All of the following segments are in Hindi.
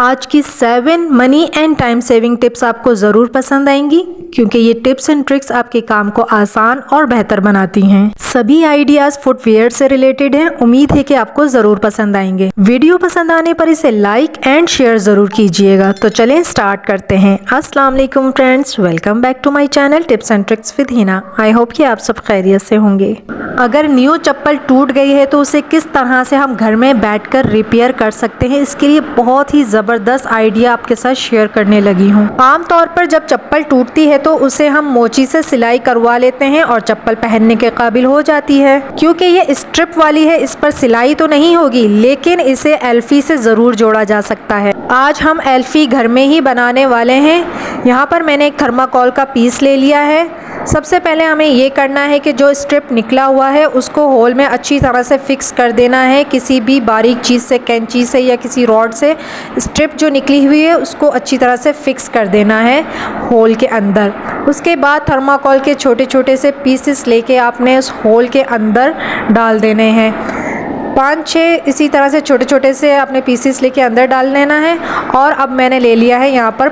आज की 7 money and time saving tips आपको ज़रूर पसंद आएंगी क्योंकि ये टिप्स एंड ट्रिक्स आपके काम को आसान और बेहतर बनाती हैं। सभी आइडियाज़ फुटवेयर से रिलेटेड हैं। उम्मीद है कि आपको ज़रूर पसंद आएंगे। वीडियो पसंद आने पर इसे लाइक एंड शेयर ज़रूर कीजिएगा। तो चलें स्टार्ट करते हैं। अस्सलाम वालेकुम friends, welcome back to my channel tips and tricks with Hina. I hope कि आप सब खैरियत से होंगे। अगर न्यू चप्पल टूट गई है तो उसे किस तरह से हम घर में बैठकर रिपेयर कर सकते हैं, इसके लिए बहुत ही ज़बरदस्त आइडिया आपके साथ शेयर करने लगी हूँ। आमतौर पर जब चप्पल टूटती है तो उसे हम मोची से सिलाई करवा लेते हैं और चप्पल पहनने के काबिल हो जाती है। क्योंकि ये स्ट्रिप वाली है, इस पर सिलाई तो नहीं होगी, लेकिन इसे एल्फी से ज़रूर जोड़ा जा सकता है। आज हम एल्फी घर में ही बनाने वाले हैं। यहाँ पर मैंने एक थर्माकोल का पीस ले लिया है। सबसे पहले हमें ये करना है कि जो स्ट्रिप निकला हुआ है उसको होल में अच्छी तरह से फिक्स कर देना है। किसी भी बारीक चीज़ से, कैंची से या किसी रॉड से स्ट्रिप जो निकली हुई है उसको अच्छी तरह से फिक्स कर देना है होल के अंदर। उसके बाद थर्माकोल के छोटे छोटे से पीसेस लेके आपने उस होल के अंदर डाल देने हैं। 5-6 इसी तरह से छोटे छोटे से आपने पीसेस लेके अंदर डाल लेना है। और अब मैंने ले लिया है यहाँ पर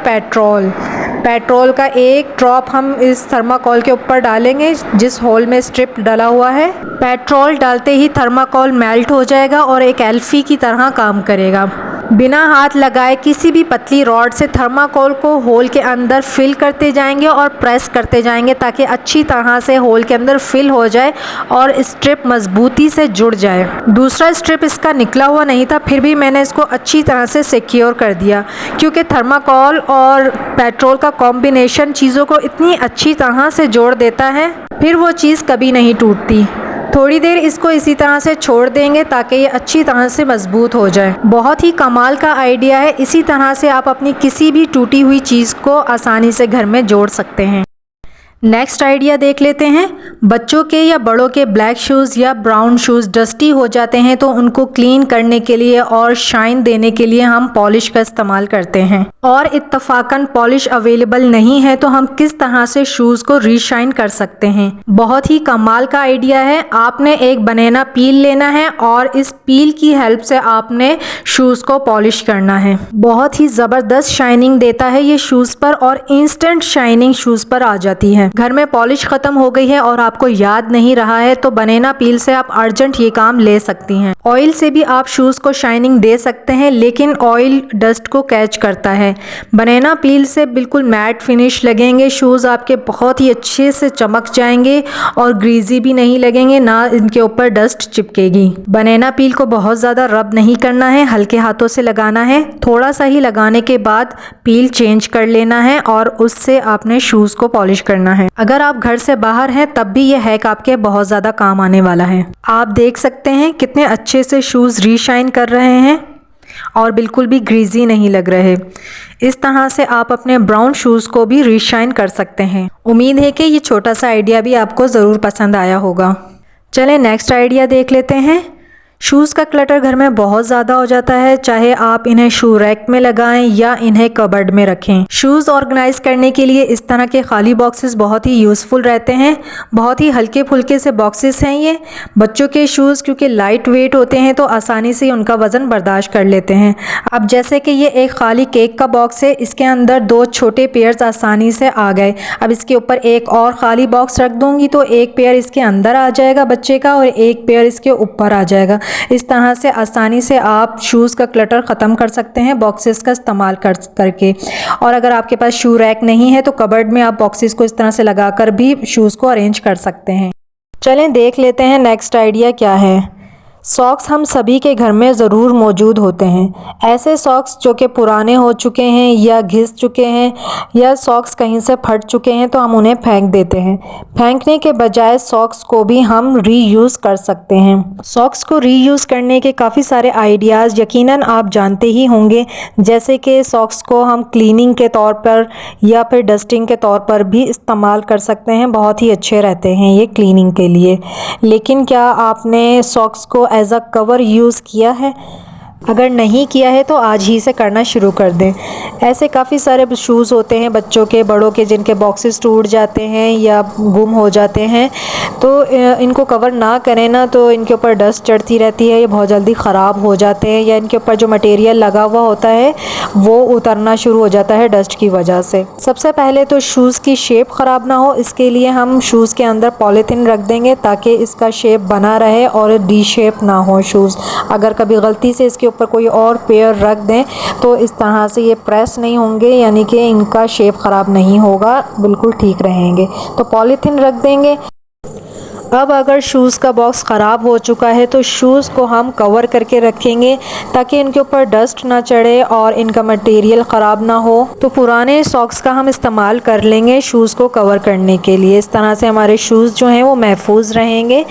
पेट्रोल का एक ड्रॉप हम इस थर्माकोल के ऊपर डालेंगे जिस होल में स्ट्रिप डाला हुआ है। पेट्रोल डालते ही थर्माकोल मेल्ट हो जाएगा और एक एल्फी की तरह काम करेगा। बिना हाथ लगाए किसी भी पतली रॉड से थर्माकोल को होल के अंदर फिल करते जाएंगे और प्रेस करते जाएंगे ताकि अच्छी तरह से होल के अंदर फिल हो जाए और स्ट्रिप मजबूती से जुड़ जाए। दूसरा स्ट्रिप इसका निकला हुआ नहीं था, फिर भी मैंने इसको अच्छी तरह से सिक्योर कर दिया क्योंकि थर्माकोल और पेट्रोल का कॉम्बिनेशन चीज़ों को इतनी अच्छी तरह से जोड़ देता है, फिर वो चीज़ कभी नहीं टूटती। थोड़ी देर इसको इसी तरह से छोड़ देंगे ताकि ये अच्छी तरह से मजबूत हो जाए। बहुत ही कमाल का आइडिया है। इसी तरह से आप अपनी किसी भी टूटी हुई चीज़ को आसानी से घर में जोड़ सकते हैं। नेक्स्ट आइडिया देख लेते हैं। बच्चों के या बड़ों के ब्लैक शूज़ या ब्राउन शूज़ डस्टी हो जाते हैं तो उनको क्लीन करने के लिए और शाइन देने के लिए हम पॉलिश का इस्तेमाल करते हैं। और इत्तफाकन पॉलिश अवेलेबल नहीं है तो हम किस तरह से शूज़ को रीशाइन कर सकते हैं। बहुत ही कमाल का आइडिया है। आपने एक बनाना पील लेना है और इस पील की हेल्प से आपने शूज़ को पॉलिश करना है। बहुत ही ज़बरदस्त शाइनिंग देता है ये शूज़ पर और इंस्टेंट शाइनिंग शूज़ पर आ जाती है। घर में पॉलिश खत्म हो गई है और आपको याद नहीं रहा है तो बनाना पील से आप अर्जेंट ये काम ले सकती हैं। ऑयल से भी आप शूज़ को शाइनिंग दे सकते हैं, लेकिन ऑयल डस्ट को कैच करता है। बनाना पील से बिल्कुल मैट फिनिश लगेंगे शूज़ आपके, बहुत ही अच्छे से चमक जाएंगे और ग्रीजी भी नहीं लगेंगे, ना इनके ऊपर डस्ट चिपकेगी। बनाना पील को बहुत ज़्यादा रब नहीं करना है, हल्के हाथों से लगाना है। थोड़ा सा ही लगाने के बाद पील चेंज कर लेना है और उससे आपने शूज़ को पॉलिश करना है। अगर आप घर से बाहर हैं तब भी ये हैक आपके बहुत ज़्यादा काम आने वाला है। आप देख सकते हैं कितने अच्छे से शूज़ रीशाइन कर रहे हैं और बिल्कुल भी ग्रीजी नहीं लग रहे। इस तरह से आप अपने ब्राउन शूज़ को भी रीशाइन कर सकते हैं। उम्मीद है कि ये छोटा सा आइडिया भी आपको ज़रूर पसंद आया होगा। चलें नेक्स्ट आइडिया देख लेते हैं। शूज़ का क्लटर घर में बहुत ज़्यादा हो जाता है, चाहे आप इन्हें शू रैक में लगाएं या इन्हें कबर्ड में रखें। शूज़ ऑर्गेनाइज करने के लिए इस तरह के खाली बॉक्सेस बहुत ही यूज़फुल रहते हैं। बहुत ही हल्के फुल्के से बॉक्सेस हैं ये। बच्चों के शूज़ क्योंकि लाइट वेट होते हैं तो आसानी से उनका वज़न बर्दाश्त कर लेते हैं। अब जैसे कि ये एक खाली केक का बॉक्स है, इसके अंदर 2 छोटे पेयर्स आसानी से आ गए। अब इसके ऊपर एक और खाली बॉक्स रख दूँगी तो एक पेयर इसके अंदर आ जाएगा बच्चे का और एक पेयर इसके ऊपर आ जाएगा। इस तरह से आसानी से आप शूज़ का क्लटर ख़त्म कर सकते हैं बॉक्सेस का इस्तेमाल करके। और अगर आपके पास शू रैक नहीं है तो कबर्ड में आप बॉक्सेस को इस तरह से लगाकर भी शूज़ को अरेंज कर सकते हैं। चलें देख लेते हैं नेक्स्ट आइडिया क्या है। सॉक्स हम सभी के घर में ज़रूर मौजूद होते हैं। ऐसे सॉक्स जो कि पुराने हो चुके हैं या घिस चुके हैं या सॉक्स कहीं से फट चुके हैं तो हम उन्हें फेंक देते हैं। फेंकने के बजाय सॉक्स को भी हम रीयूज़ कर सकते हैं। सॉक्स को रीयूज़ करने के काफ़ी सारे आइडियाज़ यकीनन आप जानते ही होंगे, जैसे कि सॉक्स को हम क्लीनिंग के तौर पर या फिर डस्टिंग के तौर पर भी इस्तेमाल कर सकते हैं। बहुत ही अच्छे रहते हैं ये क्लीनिंग के लिए। लेकिन क्या आपने सॉक्स को एज अ कवर यूज़ किया है? अगर नहीं किया है तो आज ही से करना शुरू कर दें। ऐसे काफ़ी सारे शूज़ होते हैं बच्चों के, बड़ों के, जिनके बॉक्सेस टूट जाते हैं या गुम हो जाते हैं, तो इनको कवर ना करें ना तो इनके ऊपर डस्ट चढ़ती रहती है, ये बहुत जल्दी ख़राब हो जाते हैं, या इनके ऊपर जो मटेरियल लगा हुआ होता है वो उतरना शुरू हो जाता है डस्ट की वजह से। सबसे पहले तो शूज़ की शेप ख़राब ना हो, इसके लिए हम शूज़ के अंदर पॉलीथीन रख देंगे ताकि इसका शेप बना रहे और डी शेप ना हो शूज़। अगर कभी गलती से इसके ऊपर कोई और पेयर रख दें तो इस तरह से ये प्रेस नहीं होंगे, यानी कि इनका शेप ख़राब नहीं होगा, बिल्कुल ठीक रहेंगे। तो पॉलीथीन रख देंगे। अब अगर शूज़ का बॉक्स ख़राब हो चुका है तो शूज़ को हम कवर करके रखेंगे ताकि इनके ऊपर डस्ट ना चढ़े और इनका मटेरियल ख़राब ना हो। तो पुराने सॉक्स का हम इस्तेमाल कर लेंगे शूज़ को कवर करने के लिए। इस तरह से हमारे शूज़ जो हैं वो महफूज रहेंगे।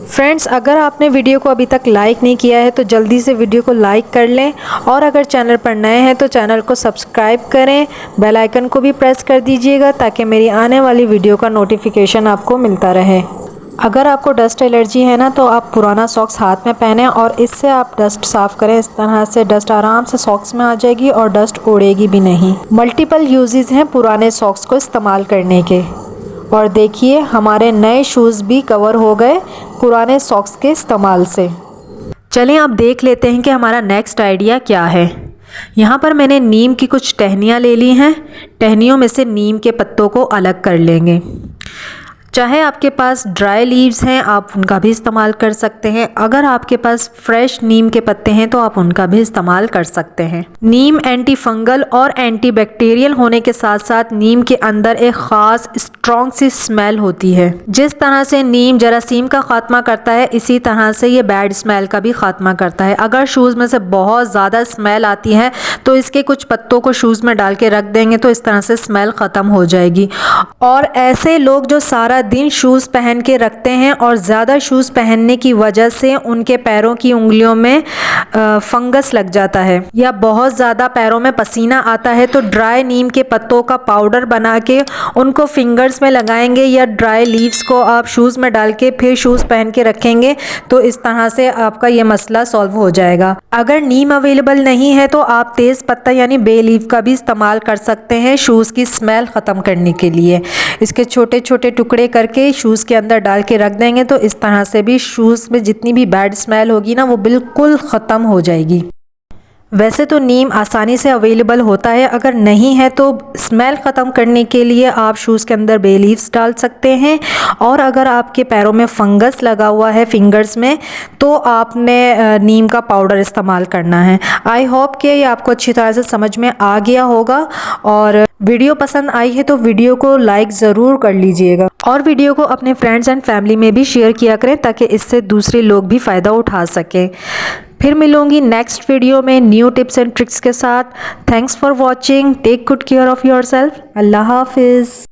फ्रेंड्स, अगर आपने वीडियो को अभी तक लाइक नहीं किया है तो जल्दी से वीडियो को लाइक कर लें, और अगर चैनल पर नए हैं तो चैनल को सब्सक्राइब करें, बेल आइकन को भी प्रेस कर दीजिएगा ताकि मेरी आने वाली वीडियो का नोटिफिकेशन आपको मिलता रहे। अगर आपको डस्ट एलर्जी है ना तो आप पुराना सॉक्स हाथ में पहनें और इससे आप डस्ट साफ़ करें। इस तरह से डस्ट आराम से सॉक्स में आ जाएगी और डस्ट उड़ेगी भी नहीं। मल्टीपल यूजेस हैं पुराने सॉक्स को इस्तेमाल करने के। और देखिए हमारे नए शूज़ भी कवर हो गए पुराने सॉक्स के इस्तेमाल से। चलें अब देख लेते हैं कि हमारा नेक्स्ट आइडिया क्या है। यहाँ पर मैंने नीम की कुछ टहनियाँ ले ली हैं। टहनियों में से नीम के पत्तों को अलग कर लेंगे। चाहे आपके पास ड्राई लीव्स हैं आप उनका भी इस्तेमाल कर सकते हैं, अगर आपके पास फ्रेश नीम के पत्ते हैं तो आप उनका भी इस्तेमाल कर सकते हैं। नीम एंटी फंगल और एंटी बैक्टीरियल होने के साथ साथ नीम के अंदर एक ख़ास स्ट्रॉन्ग सी स्मेल होती है। जिस तरह से नीम जरासीम का खात्मा करता है इसी तरह से ये बैड स्मेल का भी खात्मा करता है। अगर शूज़ में से बहुत ज़्यादा स्मेल आती है तो इसके कुछ पत्तों को शूज़ में डाल के रख देंगे तो इस तरह से स्मेल ख़त्म हो जाएगी। और ऐसे लोग जो सारा दिन शूज़ पहन के रखते हैं और ज़्यादा शूज़ पहनने की वजह से उनके पैरों की उंगलियों में फंगस लग जाता है या बहुत ज़्यादा पैरों में पसीना आता है, तो ड्राई नीम के पत्तों का पाउडर बना के उनको फिंगर्स में लगाएंगे या ड्राई लीव्स को आप शूज़ में डाल के फिर शूज़ पहन के रखेंगे तो इस तरह से आपका ये मसला सॉल्व हो जाएगा। अगर नीम अवेलेबल नहीं है तो आप तेज़ पत्ता यानी बे लीफ का भी इस्तेमाल कर सकते हैं शूज़ की स्मेल ख़त्म करने के लिए। इसके छोटे छोटे टुकड़े करके शूज़ के अंदर डाल के रख देंगे तो इस तरह से भी शूज़ में जितनी भी बैड स्मेल होगी ना वो बिल्कुल ख़त्म हो जाएगी। वैसे तो नीम आसानी से अवेलेबल होता है, अगर नहीं है तो स्मेल ख़त्म करने के लिए आप शूज़ के अंदर बे लीव्स डाल सकते हैं। और अगर आपके पैरों में फंगस लगा हुआ है फिंगर्स में तो आपने नीम का पाउडर इस्तेमाल करना है। आई होप कि ये आपको अच्छी तरह से समझ में आ गया होगा। और वीडियो पसंद आई है तो वीडियो को लाइक ज़रूर कर लीजिएगा और वीडियो को अपने फ्रेंड्स एंड फैमिली में भी शेयर किया करें ताकि इससे दूसरे लोग भी फ़ायदा उठा सकें। फिर मिलूंगी नेक्स्ट वीडियो में न्यू टिप्स एंड ट्रिक्स के साथ। Thanks for watching. Take good care of yourself. अल्लाह हाफिज़।